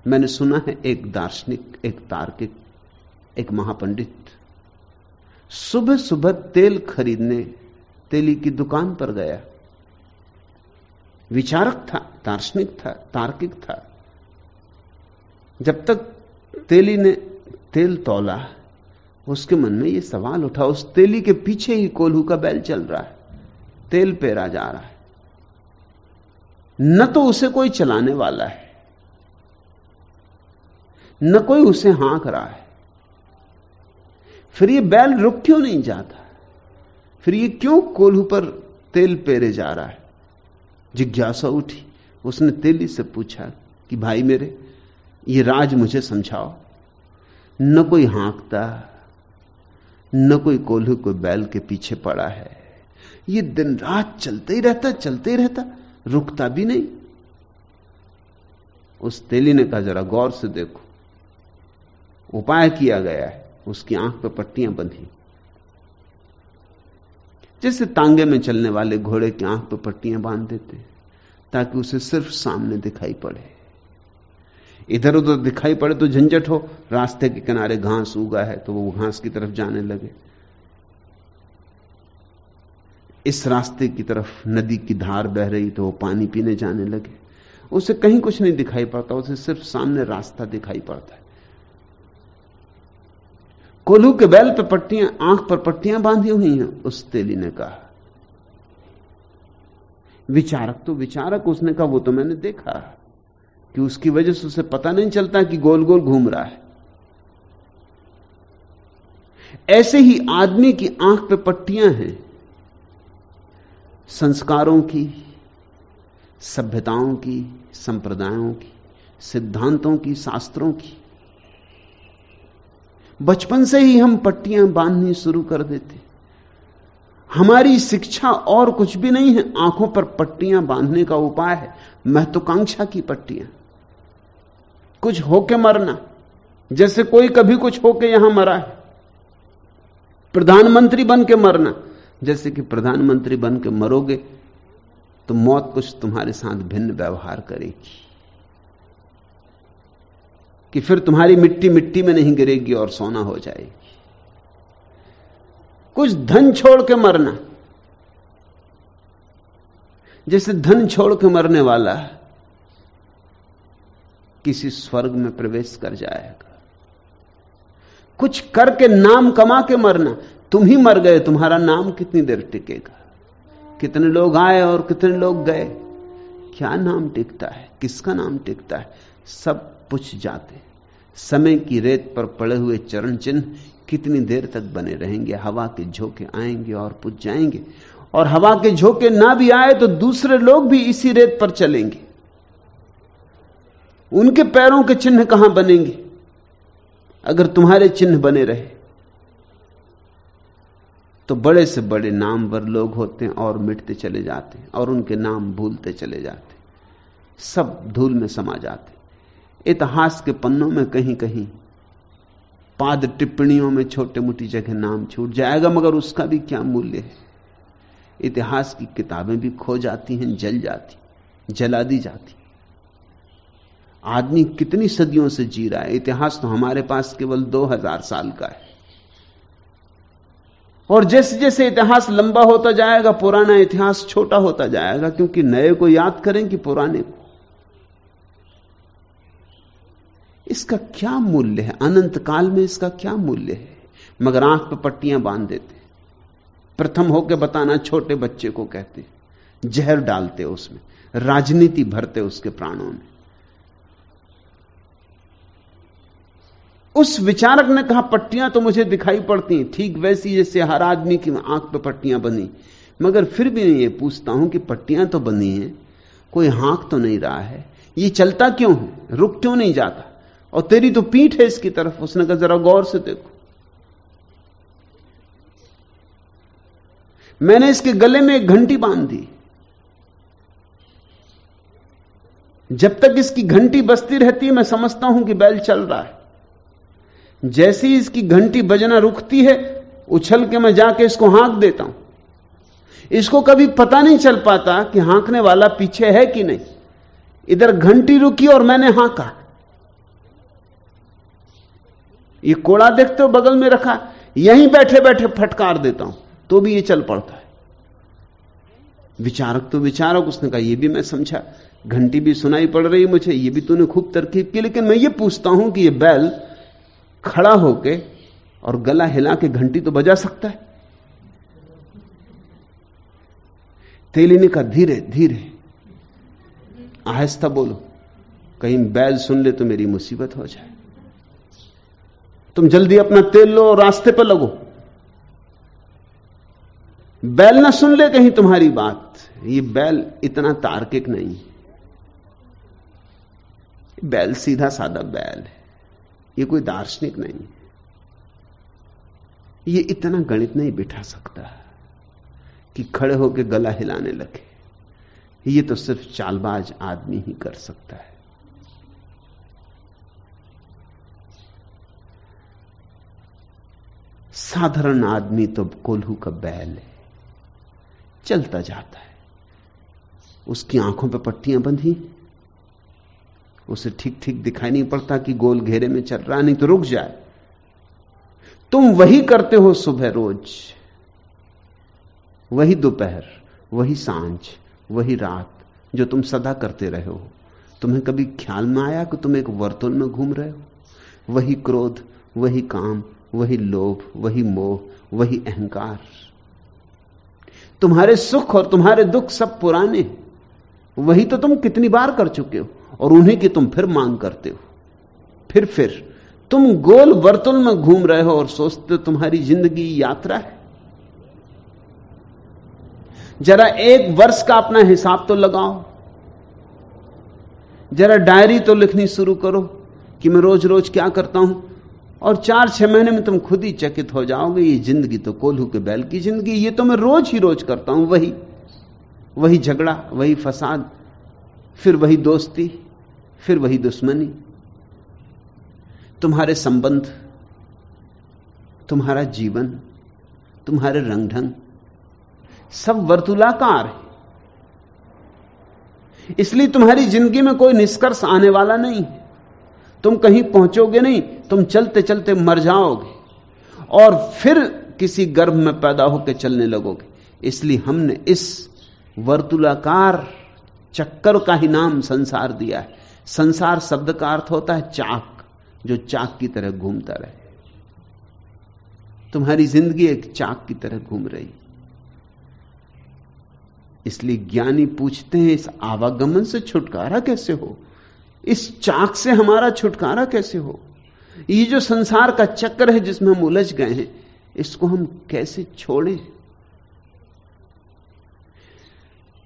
मैंने सुना है एक दार्शनिक, एक तार्किक, एक महापंडित सुबह सुबह तेल खरीदने तेली की दुकान पर गया। विचारक था, दार्शनिक था, तार्किक था। जब तक तेली ने तेल तौला, उसके मन में यह सवाल उठा, उस तेली के पीछे ही कोल्हू का बैल चल रहा है, तेल पेरा जा रहा है, न तो उसे कोई चलाने वाला है, न कोई उसे हाँक रहा है। फिर ये बैल रुक क्यों नहीं जाता? फिर ये क्यों कोल्हू पर तेल पेरे जा रहा है? जिज्ञासा उठी। उसने तेली से पूछा कि भाई मेरे, ये राज मुझे समझाओ। न कोई हाँकता, न कोई कोल्हू को बैल के पीछे पड़ा है, ये दिन रात चलते ही रहता, रुकता भी नहीं। उस तेली ने कहा, जरा गौर से देखो। उपाय किया गया है, उसकी आंख पर पट्टियां बंधी, जैसे तांगे में चलने वाले घोड़े की आंख पर पट्टियां बांध देते ताकि उसे सिर्फ सामने दिखाई पड़े, इधर उधर दिखाई पड़े तो झंझट हो। रास्ते के किनारे घास उगा है तो वो घास की तरफ जाने लगे, इस रास्ते की तरफ नदी की धार बह रही तो वो पानी पीने जाने लगे। उसे कहीं कुछ नहीं दिखाई पड़ता, उसे सिर्फ सामने रास्ता दिखाई पड़ता है। कोल्हू के बैल पे पट्टियां, आंख पर पट्टियां बांधी हुई हैं। उस तेली ने कहा, विचारक तो विचारक, उसने कहा वो तो मैंने देखा कि उसकी वजह से उसे पता नहीं चलता कि गोल गोल घूम रहा है। ऐसे ही आदमी की आंख पे पट्टियां हैं, संस्कारों की, सभ्यताओं की, संप्रदायों की, सिद्धांतों की, शास्त्रों की। बचपन से ही हम पट्टियां बांधनी शुरू कर देते। हमारी शिक्षा और कुछ भी नहीं है, आंखों पर पट्टियां बांधने का उपाय है, महत्वाकांक्षा की पट्टियां। कुछ होके मरना, जैसे कोई कभी कुछ होके यहां मरा है। प्रधानमंत्री बन के मरना, जैसे कि प्रधानमंत्री बन के मरोगे तो मौत कुछ तुम्हारे साथ भिन्न व्यवहार करेगी कि फिर तुम्हारी मिट्टी मिट्टी में नहीं गिरेगी और सोना हो जाएगी। कुछ धन छोड़ के मरना, जैसे धन छोड़ के मरने वाला किसी स्वर्ग में प्रवेश कर जाएगा। कुछ करके नाम कमा के मरना, तुम ही मर गए, तुम्हारा नाम कितनी देर टिकेगा? कितने लोग आए और कितने लोग गए, क्या नाम टिकता है? किसका नाम टिकता है? सब पुछ जाते। समय की रेत पर पड़े हुए चरण चिन्ह कितनी देर तक बने रहेंगे? हवा के झोंके आएंगे और पुछ जाएंगे, और हवा के झोंके ना भी आए तो दूसरे लोग भी इसी रेत पर चलेंगे। उनके पैरों के चिन्ह कहां बनेंगे अगर तुम्हारे चिन्ह बने रहे? तो बड़े से बड़े नामवर लोग होते हैं और मिटते चले जाते हैं, और उनके नाम भूलते चले जाते, सब धूल में समा जाते। इतिहास के पन्नों में कहीं कहीं पाद टिप्पणियों में छोटे मोटी जगह नाम छूट जाएगा, मगर उसका भी क्या मूल्य है? इतिहास की किताबें भी खो जाती हैं, जल जाती, जला दी जाती। आदमी कितनी सदियों से जी रहा है, इतिहास तो हमारे पास केवल 2000 साल का है। और जैसे जैसे इतिहास लंबा होता जाएगा, पुराना इतिहास छोटा होता जाएगा, क्योंकि नए को याद करें कि पुराने को। इसका क्या मूल्य है? अनंत काल में इसका क्या मूल्य है? मगर आंख पे पट्टियां बांध देते। प्रथम होकर बताना छोटे बच्चे को कहते, जहर डालते उसमें, राजनीति भरते उसके प्राणों में। उस विचारक ने कहा, पट्टियां तो मुझे दिखाई पड़ती हैं ठीक वैसी जैसे हर आदमी की आंख पे पट्टियां बनी, मगर फिर भी मैं ये पूछता हूं कि पट्टियां तो बनी हैं, कोई हाँक तो नहीं रहा है, ये चलता क्यों है, रुक क्यों नहीं जाता? और तेरी तो पीठ है इसकी तरफ। उसने कहा, जरा गौर से देखो, मैंने इसके गले में एक घंटी बांध दी, जब तक इसकी घंटी बजती रहती है मैं समझता हूं कि बैल चल रहा है। जैसे ही इसकी घंटी बजना रुकती है, उछल के मैं जाके इसको हाँक देता हूं। इसको कभी पता नहीं चल पाता कि हाँकने वाला पीछे है कि नहीं। इधर घंटी रुकी और मैंने हाँका, ये कोड़ा देखते हो बगल में रखा, यहीं बैठे बैठे फटकार देता हूं तो भी ये चल पड़ता है। विचारक तो विचारक, उसने कहा ये भी मैं समझा, घंटी भी सुनाई पड़ रही मुझे, ये भी तूने खूब तरकीब की, लेकिन मैं ये पूछता हूं कि ये बैल खड़ा होके और गला हिला के घंटी तो बजा सकता है? तेली ने कहा धीरे धीरे, आहिस्ता बोलो, कहीं बैल सुन ले तो मेरी मुसीबत हो जाए। तुम जल्दी अपना तेल लो और रास्ते पर लगो, बैल ना सुन ले कहीं तुम्हारी बात। ये बैल इतना तार्किक नहीं, बैल सीधा साधा बैल है, ये कोई दार्शनिक नहीं, ये इतना गणित नहीं बिठा सकता कि खड़े होकर गला हिलाने लगे। ये तो सिर्फ चालबाज आदमी ही कर सकता है। साधारण आदमी तो कोल्हू का बैल है, चलता जाता है, उसकी आंखों पर पट्टियां बंधी, उसे ठीक ठीक दिखाई नहीं पड़ता कि गोल घेरे में चल रहा, नहीं तो रुक जाए। तुम वही करते हो सुबह रोज, वही दोपहर, वही सांझ, वही रात, जो तुम सदा करते रहे हो। तुम्हें कभी ख्याल में आया कि तुम एक वर्तुल में घूम रहे हो? वही क्रोध, वही काम, वही लोभ, वही मोह, वही अहंकार। तुम्हारे सुख और तुम्हारे दुख सब पुराने, वही तो तुम कितनी बार कर चुके हो, और उन्हीं की तुम फिर मांग करते हो। फिर तुम गोल वर्तुल में घूम रहे हो और सोचते हो तुम्हारी जिंदगी यात्रा है। जरा एक वर्ष का अपना हिसाब तो लगाओ, जरा डायरी तो लिखनी शुरू करो कि मैं रोज रोज क्या करता हूं, और 4-6 महीने में तुम खुद ही चकित हो जाओगे, ये जिंदगी तो कोल्हू के बैल की जिंदगी, ये तो मैं रोज ही रोज करता हूं। वही झगड़ा, वही फसाद, फिर वही दोस्ती, फिर वही दुश्मनी। तुम्हारे संबंध, तुम्हारा जीवन, तुम्हारे रंग ढंग सब वर्तुलाकार है। इसलिए तुम्हारी जिंदगी में कोई निष्कर्ष आने वाला नहीं, तुम कहीं पहुंचोगे नहीं, तुम चलते चलते मर जाओगे और फिर किसी गर्भ में पैदा होकर चलने लगोगे। इसलिए हमने इस वर्तुलाकार चक्कर का ही नाम संसार दिया है। संसार शब्द का अर्थ होता है चाक, जो चाक की तरह घूमता रहे। तुम्हारी जिंदगी एक चाक की तरह घूम रही। इसलिए ज्ञानी पूछते हैं इस आवागमन से छुटकारा कैसे हो, इस चाक से हमारा छुटकारा कैसे हो। ये जो संसार का चक्कर है जिसमें हम उलझ गए हैं, इसको हम कैसे छोड़ें।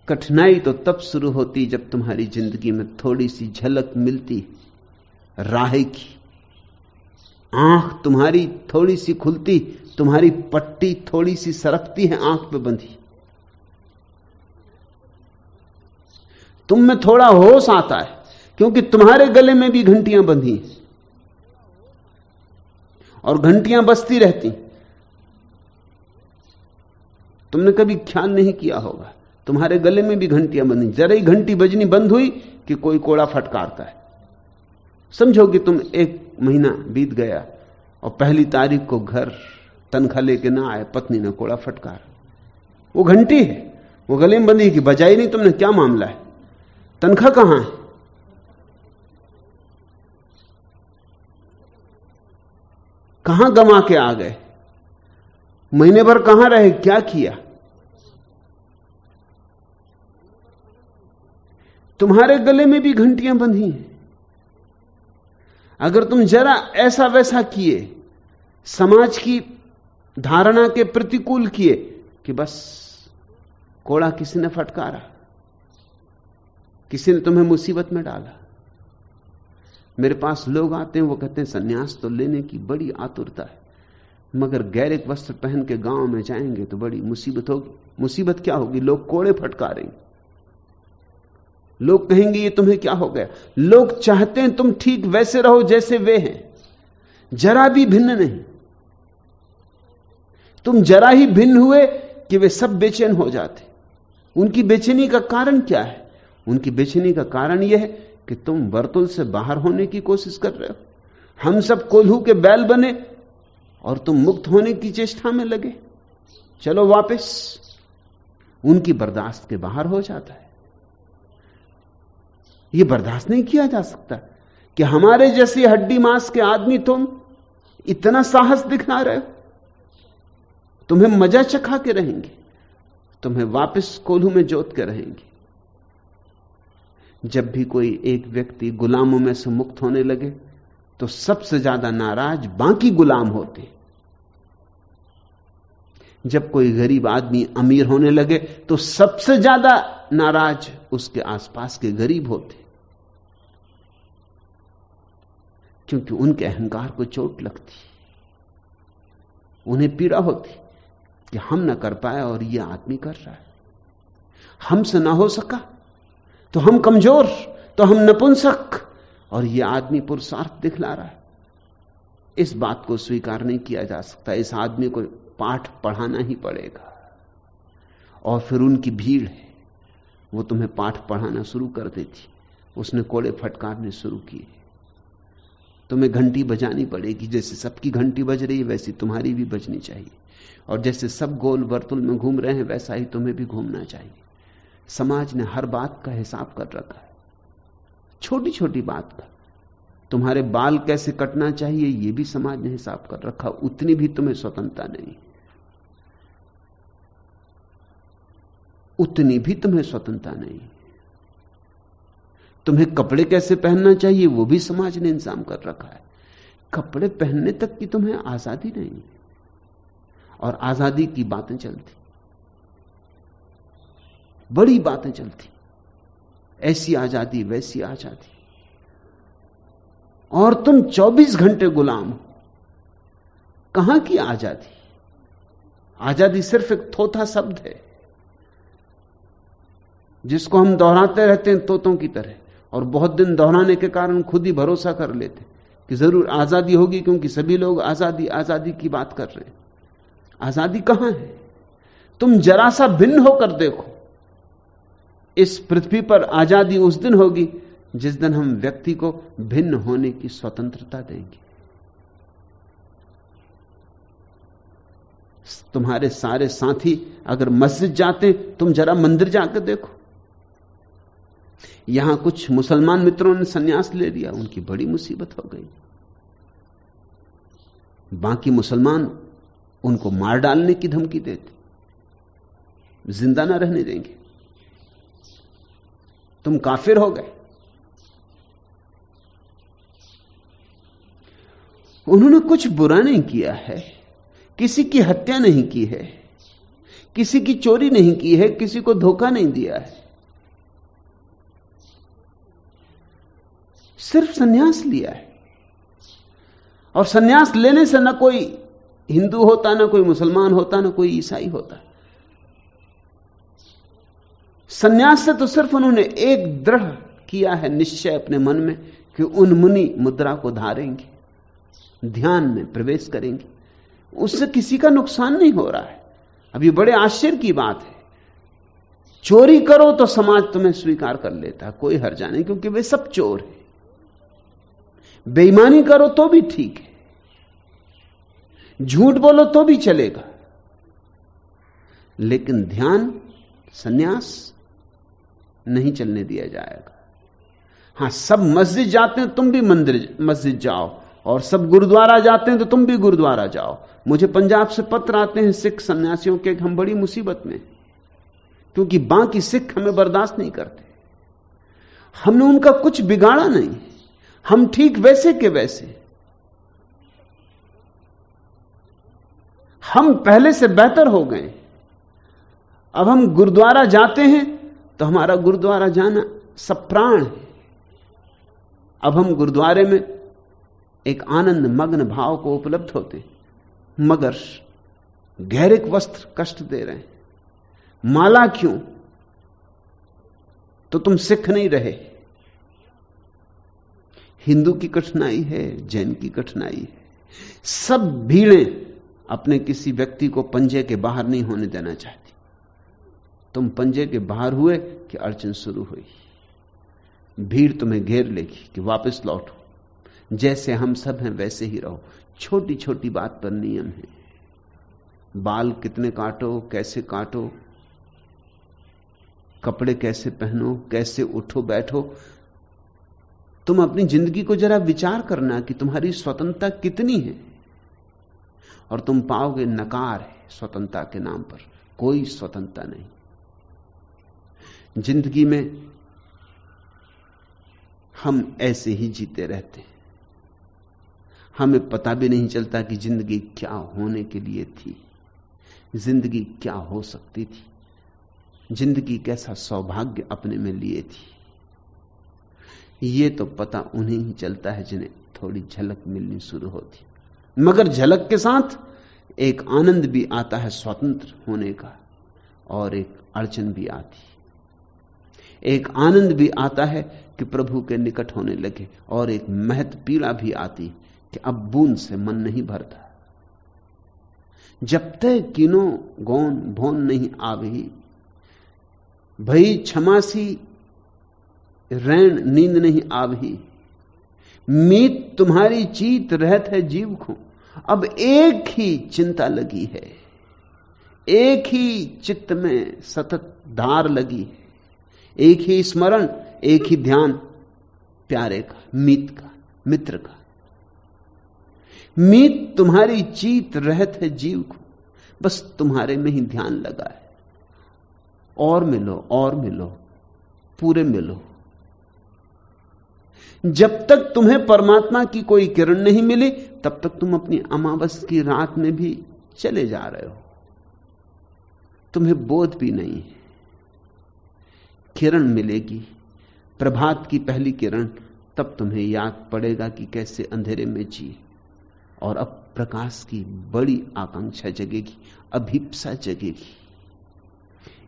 कठिनाई तो तब शुरू होती जब तुम्हारी जिंदगी में थोड़ी सी झलक मिलती राह की, आंख तुम्हारी थोड़ी सी खुलती, तुम्हारी पट्टी थोड़ी सी सरकती है आंख पे बंधी, तुम में थोड़ा होश आता है, क्योंकि तुम्हारे गले में भी घंटियां बंधी हैं और घंटियां बजती रहती। तुमने कभी ख्याल नहीं किया होगा, तुम्हारे गले में भी घंटियां बंधी। जरा ही घंटी बजनी बंद हुई कि कोई कोड़ा फटकारता है। समझो कि तुम 1 महीना बीत गया और पहली तारीख को घर तनख्वाह लेके ना आए, पत्नी ने कोड़ा फटकार, वो घंटी है, वो गले में बंधी कि बजाई नहीं तुमने, क्या मामला है, तनख्वाह कहां है। कहां गंवा के आ गए, महीने भर कहां रहे, क्या किया। तुम्हारे गले में भी घंटियां बंधी हैं। अगर तुम जरा ऐसा वैसा किए, समाज की धारणा के प्रतिकूल किए कि बस कोड़ा किसी ने फटकारा, किसी ने तुम्हें मुसीबत में डाला। मेरे पास लोग आते हैं, वो कहते हैं सन्यास तो लेने की बड़ी आतुरता है, मगर गैरिक वस्त्र पहन के गांव में जाएंगे तो बड़ी मुसीबत होगी। मुसीबत क्या होगी? लोग कोड़े फटकारेंगे, लोग कहेंगे ये तुम्हें क्या हो गया। लोग चाहते हैं तुम ठीक वैसे रहो जैसे वे हैं, जरा भी भिन्न नहीं। तुम जरा ही भिन्न हुए कि वे सब बेचैन हो जाते। उनकी बेचैनी का कारण क्या है? उनकी बेचैनी का कारण यह है कि तुम वर्तुल से बाहर होने की कोशिश कर रहे हो। हम सब कोल्हू के बैल बने और तुम मुक्त होने की चेष्टा में लगे। चलो वापस। उनकी बर्दाश्त के बाहर हो जाता है। यह बर्दाश्त नहीं किया जा सकता कि हमारे जैसे हड्डी मांस के आदमी तुम इतना साहस दिखा रहे हो। तुम्हें मजा चखा के रहेंगे, तुम्हें वापस कोल्हू में जोत के रहेंगे। जब भी कोई एक व्यक्ति गुलामों में से मुक्त होने लगे तो सबसे ज्यादा नाराज बाकी गुलाम होते। जब कोई गरीब आदमी अमीर होने लगे तो सबसे ज्यादा नाराज उसके आसपास के गरीब होते, क्योंकि उनके अहंकार को चोट लगती, उन्हें पीड़ा होती कि हम न कर पाए और यह आदमी कर रहा है। हमसे ना हो सका तो हम कमजोर, तो हम नपुंसक, और यह आदमी पुरुषार्थ दिखला रहा है। इस बात को स्वीकार नहीं किया जा सकता। इस आदमी को पाठ पढ़ाना ही पड़ेगा। और फिर उनकी भीड़ है, वो तुम्हें पाठ पढ़ाना शुरू कर देती। उसने कोड़े फटकारने शुरू किए। तुम्हें घंटी बजानी पड़ेगी। जैसे सबकी घंटी बज रही है वैसी तुम्हारी भी बजनी चाहिए, और जैसे सब गोल वर्तुल में घूम रहे हैं वैसा ही तुम्हें भी घूमना चाहिए। समाज ने हर बात का हिसाब कर रखा है, छोटी छोटी बात का। तुम्हारे बाल कैसे कटना चाहिए यह भी समाज ने हिसाब कर रखा। उतनी भी तुम्हें स्वतंत्रता नहीं, उतनी भी तुम्हें स्वतंत्रता नहीं। तुम्हें कपड़े कैसे पहनना चाहिए वो भी समाज ने इंतजाम कर रखा है। कपड़े पहनने तक की तुम्हें आजादी नहीं, और आजादी की बातें चलती, बड़ी बातें चलती, ऐसी आजादी वैसी आजादी, और तुम 24 घंटे गुलाम हो। कहां की आजादी? आजादी सिर्फ एक थोथा शब्द है जिसको हम दोहराते रहते हैं तोतों की तरह, और बहुत दिन दोहराने के कारण खुद ही भरोसा कर लेते कि जरूर आजादी होगी, क्योंकि सभी लोग आजादी आजादी की बात कर रहे हैं। आजादी कहां है? तुम जरा सा भिन्न होकर देखो। इस पृथ्वी पर आजादी उस दिन होगी जिस दिन हम व्यक्ति को भिन्न होने की स्वतंत्रता देंगे। तुम्हारे सारे साथी अगर मस्जिद जाते, तुम जरा मंदिर जाकर देखो। यहां कुछ मुसलमान मित्रों ने सन्यास ले लिया, उनकी बड़ी मुसीबत हो गई। बाकी मुसलमान उनको मार डालने की धमकी देते, जिंदा ना रहने देंगे, तुम काफिर हो गए। उन्होंने कुछ बुरा नहीं किया है, किसी की हत्या नहीं की है, किसी की चोरी नहीं की है, किसी को धोखा नहीं दिया है, सिर्फ सन्यास लिया है। और सन्यास लेने से ना कोई हिंदू होता, ना कोई मुसलमान होता, ना कोई ईसाई होता। सन्यास से तो सिर्फ उन्होंने एक दृढ़ किया है निश्चय अपने मन में कि उन्मुनी मुद्रा को धारेंगे, ध्यान में प्रवेश करेंगे। उससे किसी का नुकसान नहीं हो रहा है। अब ये बड़े आश्चर्य की बात है, चोरी करो तो समाज तुम्हें स्वीकार कर लेता है, कोई हर्जा नहीं, क्योंकि वे सब चोर हैं। बेईमानी करो तो भी ठीक है, झूठ बोलो तो भी चलेगा, लेकिन ध्यान, सन्यास नहीं चलने दिया जाएगा। हां, सब मस्जिद जाते हैं, तुम भी मस्जिद जाओ, और सब गुरुद्वारा जाते हैं तो तुम भी गुरुद्वारा जाओ। मुझे पंजाब से पत्र आते हैं सिख सन्यासियों के, हम बड़ी मुसीबत में, क्योंकि बाकी सिख हमें बर्दाश्त नहीं करते। हमने उनका कुछ बिगाड़ा नहीं, हम ठीक वैसे के वैसे, हम पहले से बेहतर हो गए। अब हम गुरुद्वारा जाते हैं तो हमारा गुरुद्वारा जाना सब प्राण है। अब हम गुरुद्वारे में एक आनंद मग्न भाव को उपलब्ध होते, मगर गहरिक वस्त्र कष्ट दे रहे हैं। माला क्यों? तो तुम सिख नहीं रहे। हिंदू की कठिनाई है, जैन की कठिनाई है, सब भीड़ें अपने किसी व्यक्ति को पंजे के बाहर नहीं होने देना चाहती। तुम पंजे के बाहर हुए कि अड़चन शुरू हुई, भीड़ तुम्हें घेर लेगी कि वापस लौटो। जैसे हम सब हैं वैसे ही रहो। छोटी छोटी बात पर नियम है। बाल कितने काटो, कैसे काटो, कपड़े कैसे पहनो, कैसे उठो बैठो। तुम अपनी जिंदगी को जरा विचार करना कि तुम्हारी स्वतंत्रता कितनी है, और तुम पाओगे नकार है स्वतंत्रता के नाम पर। कोई स्वतंत्रता नहीं जिंदगी में। हम ऐसे ही जीते रहते हैं, हमें पता भी नहीं चलता कि जिंदगी क्या होने के लिए थी, जिंदगी क्या हो सकती थी, जिंदगी कैसा सौभाग्य अपने में लिए थी। ये तो पता उन्हें ही चलता है जिन्हें थोड़ी झलक मिलनी शुरू होती। मगर झलक के साथ एक आनंद भी आता है स्वतंत्र होने का, और एक अड़चन भी आती। एक आनंद भी आता है कि प्रभु के निकट होने लगे, और एक महत पीड़ा भी आती कि अब बूंद से मन नहीं भरता। जब तक किनो गौन भोन नहीं आवही, भई क्षमासी रैन नींद नहीं आवही। मीत तुम्हारी चीत रहत है जीव को। अब एक ही चिंता लगी है, एक ही चित्त में सतत धार लगी है, एक ही स्मरण, एक ही ध्यान प्यारे का, मीत का, मित्र का। मीत तुम्हारी चीत रहत है जीव को, बस तुम्हारे में ही ध्यान लगा है। और मिलो, और मिलो, पूरे मिलो। जब तक तुम्हें परमात्मा की कोई किरण नहीं मिली, तब तक तुम अपनी अमावस की रात में भी चले जा रहे हो, तुम्हें बोध भी नहीं है। किरण मिलेगी, प्रभात की पहली किरण, तब तुम्हें याद पड़ेगा कि कैसे अंधेरे में जिए। और अब प्रकाश की बड़ी आकांक्षा जगेगी, अभिप्सा जगेगी।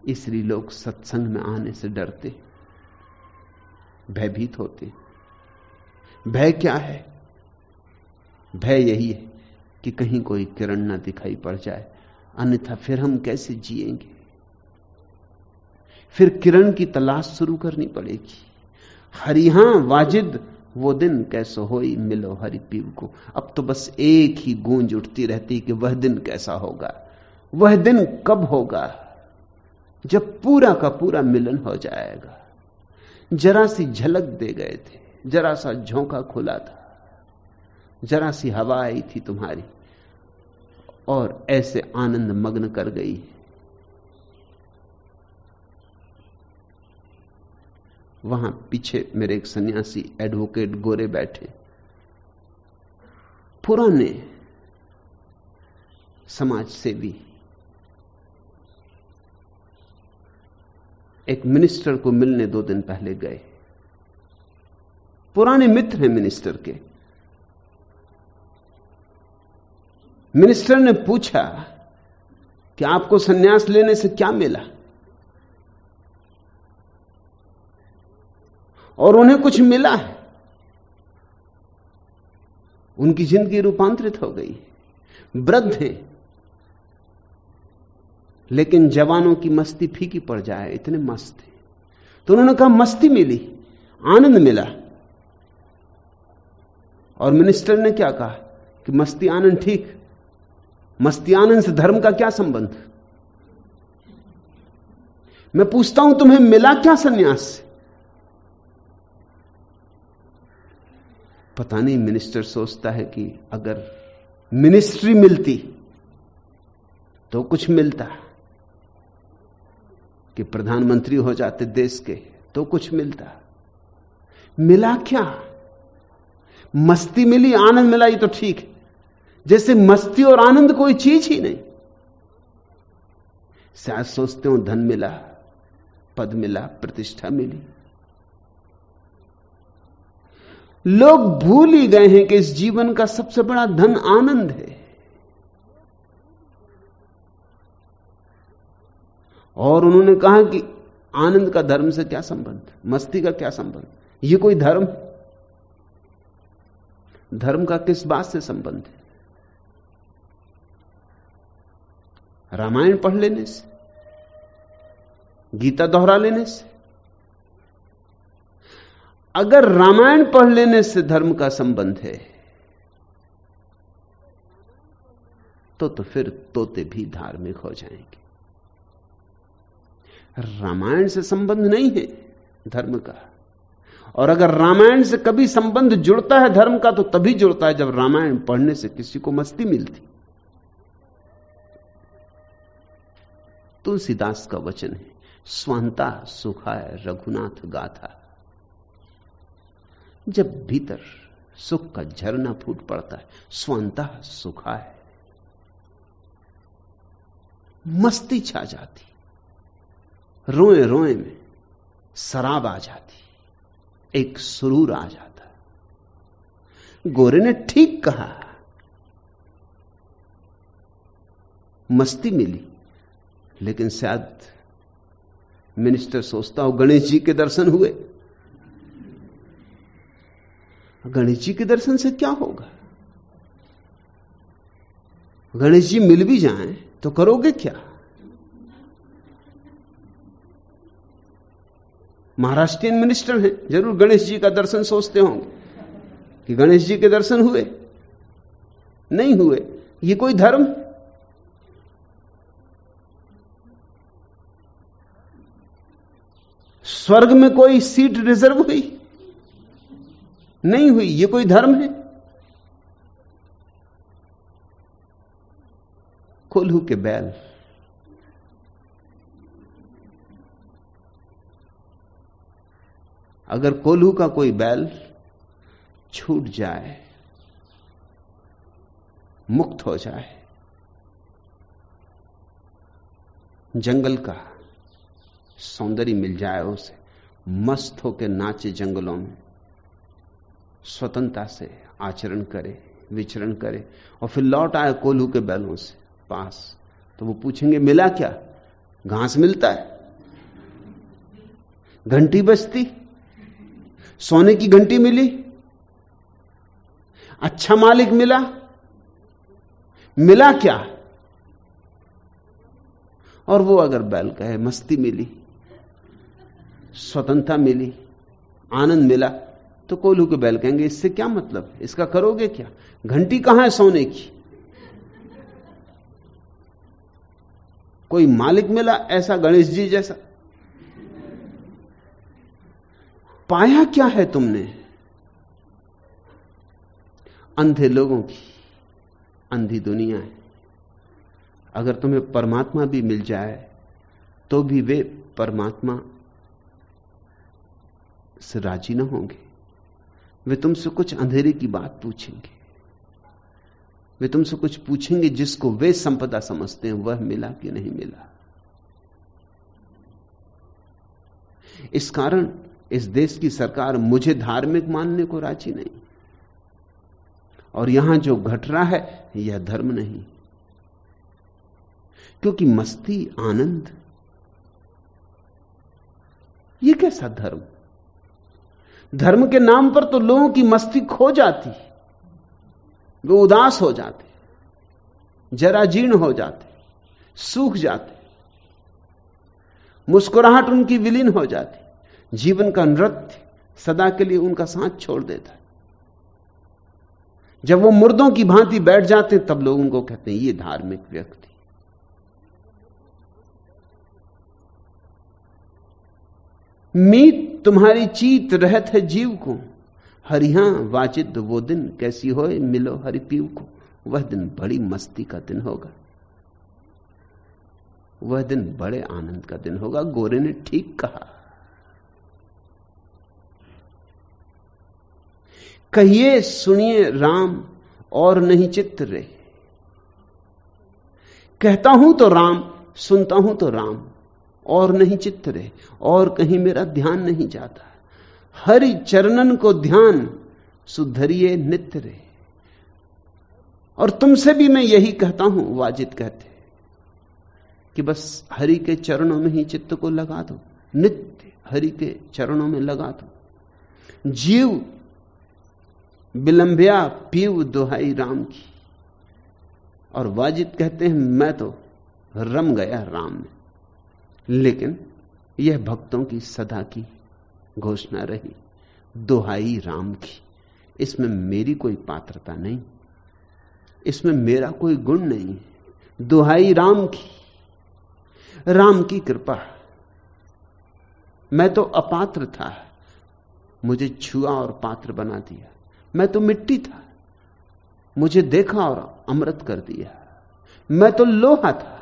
इसलिए लोग सत्संग में आने से डरते, भयभीत होते। भय क्या है? भय यही है कि कहीं कोई किरण ना दिखाई पड़ जाए, अन्यथा फिर हम कैसे जिएंगे। फिर किरण की तलाश शुरू करनी पड़ेगी। हरिहां वाजिद वो दिन कैसो होई, मिलो हरि पीव को। अब तो बस एक ही गूंज उठती रहती कि वह दिन कैसा होगा, वह दिन कब होगा जब पूरा का पूरा मिलन हो जाएगा। जरा सी झलक दे गए थे, जरा सा झोंका खुला था, जरा सी हवा आई थी तुम्हारी, और ऐसे आनंद मग्न कर गई। वहां पीछे मेरे एक सन्यासी एडवोकेट गोरे बैठे, पुराने समाज सेवी, एक मिनिस्टर को मिलने 2 दिन पहले गए। पुराने मित्र हैं मिनिस्टर के। मिनिस्टर ने पूछा कि आपको सन्यास लेने से क्या मिला, और उन्हें कुछ मिला है। उनकी जिंदगी रूपांतरित हो गई। वृद्ध हैं, लेकिन जवानों की मस्ती फीकी पड़ जाए, इतने मस्त हैं। तो उन्होंने कहा मस्ती मिली, आनंद मिला। और मिनिस्टर ने क्या कहा कि मस्ती आनंद ठीक, मस्ती आनंद से धर्म का क्या संबंध। मैं पूछता हूं तुम्हें मिला क्या सन्यास से? पता नहीं मिनिस्टर सोचता है कि अगर मिनिस्ट्री मिलती तो कुछ मिलता, कि प्रधानमंत्री हो जाते देश के तो कुछ मिलता। मिला क्या? मस्ती मिली, आनंद मिला, ये तो ठीक है। जैसे मस्ती और आनंद कोई चीज ही नहीं। शायद सोचते हो धन मिला, पद मिला, प्रतिष्ठा मिली। लोग भूल ही गए हैं कि इस जीवन का सबसे बड़ा धन आनंद है। और उन्होंने कहा कि आनंद का धर्म से क्या संबंध, मस्ती का क्या संबंध, ये कोई धर्म? धर्म का किस बात से संबंध है? रामायण पढ़ लेने से, गीता दोहरा लेने से? अगर रामायण पढ़ लेने से धर्म का संबंध है तो फिर तोते भी धार्मिक हो जाएंगे। रामायण से संबंध नहीं है धर्म का, और अगर रामायण से कभी संबंध जुड़ता है धर्म का तो तभी जुड़ता है जब रामायण पढ़ने से किसी को मस्ती मिलती। तुलसीदास का वचन है, स्वांता सुखाय रघुनाथ गाथा। जब भीतर सुख का झरना फूट पड़ता है, स्वांता सुखाय, मस्ती छा जाती, रोए रोए में शराब आ जाती, एक सुरूर आ जाता। गोरे ने ठीक कहा, मस्ती मिली, लेकिन शायद मिनिस्टर सोचता हो गणेश जी के दर्शन हुए। गणेश जी के दर्शन से क्या होगा? गणेश जी मिल भी जाएं तो करोगे क्या? महाराष्ट्रियन मिनिस्टर हैं, जरूर गणेश जी का दर्शन सोचते होंगे कि गणेश जी के दर्शन हुए, नहीं हुए। ये कोई धर्म? स्वर्ग में कोई सीट रिजर्व हुई? नहीं हुई। ये कोई धर्म है? कोल्हू के बैल, अगर कोल्हू का कोई बैल छूट जाए, मुक्त हो जाए, जंगल का सौंदर्य मिल जाए उसे, मस्त होकर नाचे जंगलों में, स्वतंत्रता से आचरण करे, विचरण करे, और फिर लौट आए कोल्हू के बैलों से पास, तो वो पूछेंगे मिला क्या? घास मिलता है, घंटी बजती, सोने की घंटी मिली, अच्छा मालिक मिला, मिला क्या? और वो अगर बैल कहे मस्ती मिली, स्वतंत्रता मिली, आनंद मिला, तो कोल्हू के बैल कहेंगे इससे क्या मतलब, इसका करोगे क्या? घंटी कहां है सोने की? कोई मालिक मिला ऐसा गणेश जी जैसा? पाया क्या है तुमने? अंधे लोगों की अंधी दुनिया है। अगर तुम्हें परमात्मा भी मिल जाए तो भी वे परमात्मा से राजी ना होंगे। वे तुमसे कुछ अंधेरे की बात पूछेंगे, वे तुमसे कुछ पूछेंगे जिसको वे संपदा समझते हैं, वह मिला कि नहीं मिला। इस कारण इस देश की सरकार मुझे धार्मिक मानने को राजी नहीं, और यहां जो घट रहा है यह धर्म नहीं, क्योंकि मस्ती, आनंद, यह कैसा धर्म? धर्म के नाम पर तो लोगों की मस्ती खो जाती, वे उदास हो जाते, जराजीर्ण हो जाते, सूख जाते, मुस्कुराहट उनकी विलीन हो जाती, जीवन का नृत्य सदा के लिए उनका साथ छोड़ देता है। जब वो मुर्दों की भांति बैठ जाते हैं तब लोग उनको कहते हैं ये धार्मिक व्यक्ति। मीत तुम्हारी चीत रहत है जीव को, हरिहां वाचिद वो दिन कैसी होए मिलो हरि पीव को। वह दिन बड़ी मस्ती का दिन होगा, वह दिन बड़े आनंद का दिन होगा। गोरे ने ठीक कहा। कहिए सुनिए राम और नहीं चित्त रे, कहता हूं तो राम, सुनता हूं तो राम, और नहीं चित्त रे, और कहीं मेरा ध्यान नहीं जाता। हरि चरणन को ध्यान सुधरिए नित्य रे। और तुमसे भी मैं यही कहता हूं, वाजिद कहते कि बस हरि के चरणों में ही चित्त को लगा दो, नित्य हरि के चरणों में लगा दो। जीव विलंबिया पीव दुहाई राम की। और वाजिद कहते हैं मैं तो रम गया राम में। लेकिन यह भक्तों की सदा की घोषणा रही, दुहाई राम की। इसमें मेरी कोई पात्रता नहीं, इसमें मेरा कोई गुण नहीं, दुहाई राम की, राम की कृपा। मैं तो अपात्र था, मुझे छुआ और पात्र बना दिया। मैं तो मिट्टी था, मुझे देखा और अमृत कर दिया। मैं तो लोहा था,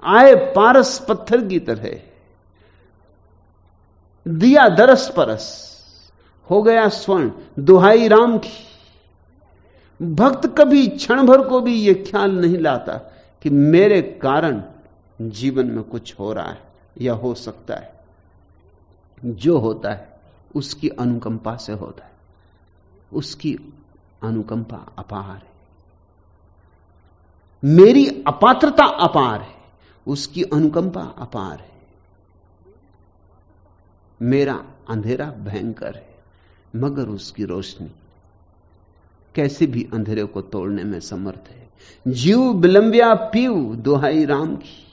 आए पारस पत्थर की तरह, दिया दरस परस, हो गया स्वर्ण। दुहाई राम की। भक्त कभी क्षण भर को भी यह ख्याल नहीं लाता कि मेरे कारण जीवन में कुछ हो रहा है या हो सकता है। जो होता है उसकी अनुकंपा से होता है, उसकी अनुकंपा अपार है। मेरी अपात्रता अपार है, उसकी अनुकंपा अपार है। मेरा अंधेरा भयंकर है, मगर उसकी रोशनी कैसे भी अंधेरे को तोड़ने में समर्थ है। जीव विलंबिया पीव दुहाई राम की।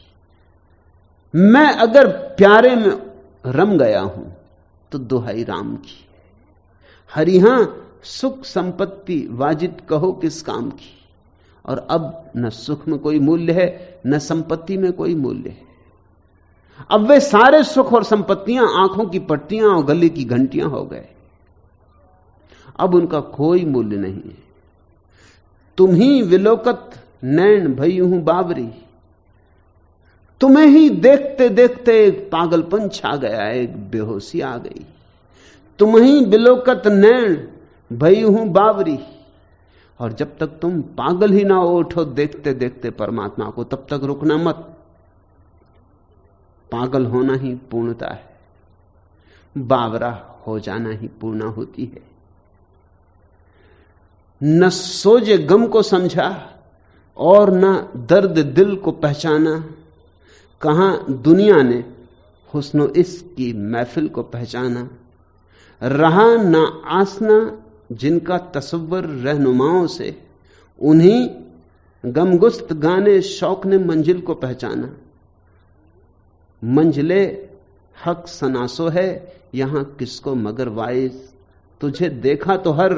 मैं अगर प्यारे में रम गया हूं तो दुहाई राम की। हरिहां सुख संपत्ति वाजिद कहो किस काम की। और अब न सुख में कोई मूल्य है, न संपत्ति में कोई मूल्य है। अब वे सारे सुख और संपत्तियां आंखों की पट्टियां और गले की घंटियां हो गए। अब उनका कोई मूल्य नहीं है। तुम ही विलोकत नैन भई हूं बावरी। तुम्हें ही देखते देखते एक पागलपन छा गया, एक बेहोशी आ गई। तुम ही विलोकत नैन भई हूं बावरी। और जब तक तुम पागल ही ना उठो देखते देखते परमात्मा को, तब तक रुकना मत। पागल होना ही पूर्णता है, बावरा हो जाना ही पूर्णा होती है। न सोजे गम को समझा और न दर्द दिल को पहचाना। कहां दुनिया ने हुस्नो इश्क की महफिल को पहचाना। रहा न आसना जिनका तसव्वुर रहनुमाओं से, उन्हीं गमगुस्त गाने शौक ने मंजिल को पहचाना। मंजिले हक सनासो है यहां किसको मगर वाइज। तुझे देखा तो हर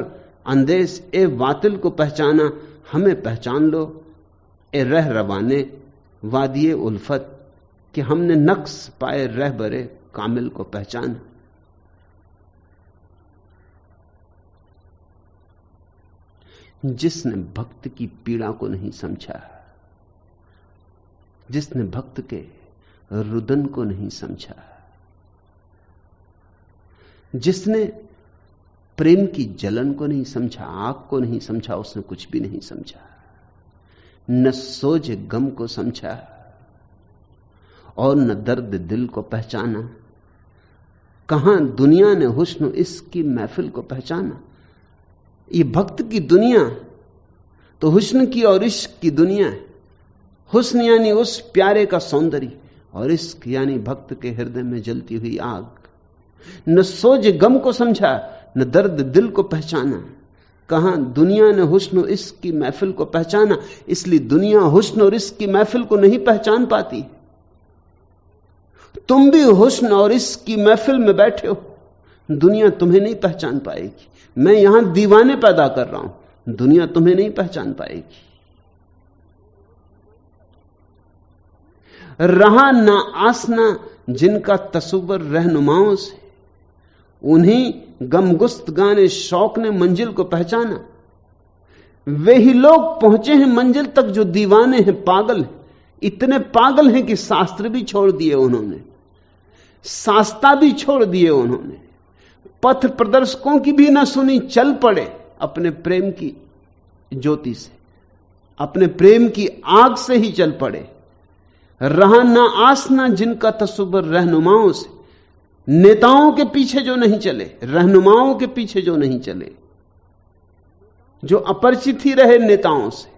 अंदेश ए वातिल को पहचाना। हमें पहचान लो ए रह रवाने वादिये उल्फत, कि हमने नक्श पाए रह बरे कामिल को पहचाना। जिसने भक्त की पीड़ा को नहीं समझा, जिसने भक्त के रुदन को नहीं समझा, जिसने प्रेम की जलन को नहीं समझा, आग को नहीं समझा, उसने कुछ भी नहीं समझा। न सोज गम को समझा और न दर्द दिल को पहचाना। कहां दुनिया ने हुस्न इसकी महफिल को पहचाना। ये भक्त की दुनिया तो हुस्न की और इश्क की दुनिया है। हुस्न यानी उस प्यारे का सौंदर्य, और इश्क यानी भक्त के हृदय में जलती हुई आग। न सोज गम को समझा, न दर्द दिल को पहचाना। कहां दुनिया ने हुस्न और इश्क की महफिल को पहचाना। इसलिए दुनिया हुस्न और इश्क की महफिल को नहीं पहचान पाती। तुम भी हुस्न और इश्क की महफिल में बैठे हो, दुनिया तुम्हें नहीं पहचान पाएगी। मैं यहां दीवाने पैदा कर रहा हूं, दुनिया तुम्हें नहीं पहचान पाएगी। रहा ना आसना जिनका तसव्वुर रहनुमाओं से, उन्हीं गमगुस्त गाने शौक ने मंजिल को पहचाना। वे ही लोग पहुंचे हैं मंजिल तक जो दीवाने हैं, पागल हैं। इतने पागल हैं कि शास्त्र भी छोड़ दिए उन्होंने, शास्ता भी छोड़ दिए उन्होंने, पथ प्रदर्शकों की भी ना सुनी, चल पड़े अपने प्रेम की ज्योति से, अपने प्रेम की आग से ही चल पड़े। रहा ना आसना जिनका तसव्वुर रहनुमाओं से, नेताओं के पीछे जो नहीं चले, रहनुमाओं के पीछे जो नहीं चले, जो अपरिचित ही रहे नेताओं से।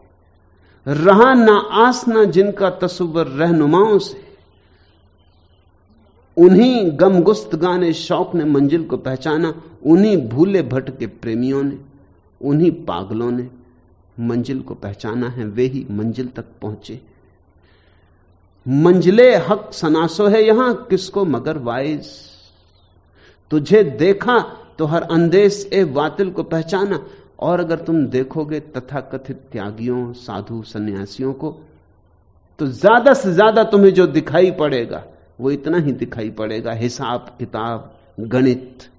रहा ना आसना जिनका तसव्वुर रहनुमाओं से, उन्हीं गमगुस्त गाने शौक ने मंजिल को पहचाना। उन्हीं भूले भटके प्रेमियों ने, उन्हीं पागलों ने मंजिल को पहचाना है। वे ही मंजिल तक पहुंचे। मंजिले हक सनासो है यहां किसको मगर वाइज। तुझे देखा तो हर अंदेश ए बातिल को पहचाना। और अगर तुम देखोगे तथाकथित त्यागियों, साधु, सन्यासियों को, तो ज्यादा से ज्यादा तुम्हें जो दिखाई पड़ेगा वो इतना ही दिखाई पड़ेगा, हिसाब किताब, गणित,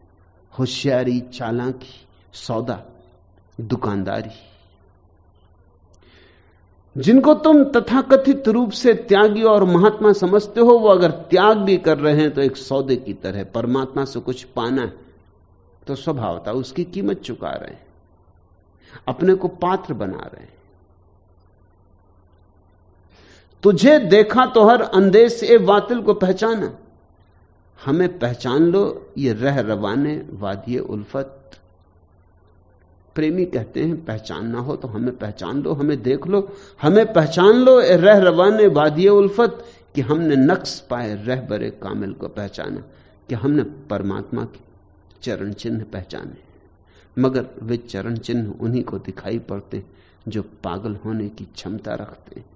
होशियारी, चालाकी, सौदा, दुकानदारी। जिनको तुम तथाकथित रूप से त्यागी और महात्मा समझते हो, वो अगर त्याग भी कर रहे हैं तो एक सौदे की तरह। परमात्मा से कुछ पाना है तो स्वभावतः उसकी कीमत चुका रहे हैं, अपने को पात्र बना रहे हैं। तुझे देखा तो हर अंदेश ए बातिल को पहचाना। हमें पहचान लो ये रह रवाने वादिये उल्फत। प्रेमी कहते हैं पहचानना हो तो हमें पहचान लो, हमें देख लो, हमें पहचान लो ए रह रवाने वादिये उल्फत, कि हमने नक्श पाए रह बरे कामिल को पहचाना, कि हमने परमात्मा के चरण चिन्ह पहचाने। मगर वे चरण चिन्ह उन्हीं को दिखाई पड़ते जो पागल होने की क्षमता रखते हैं।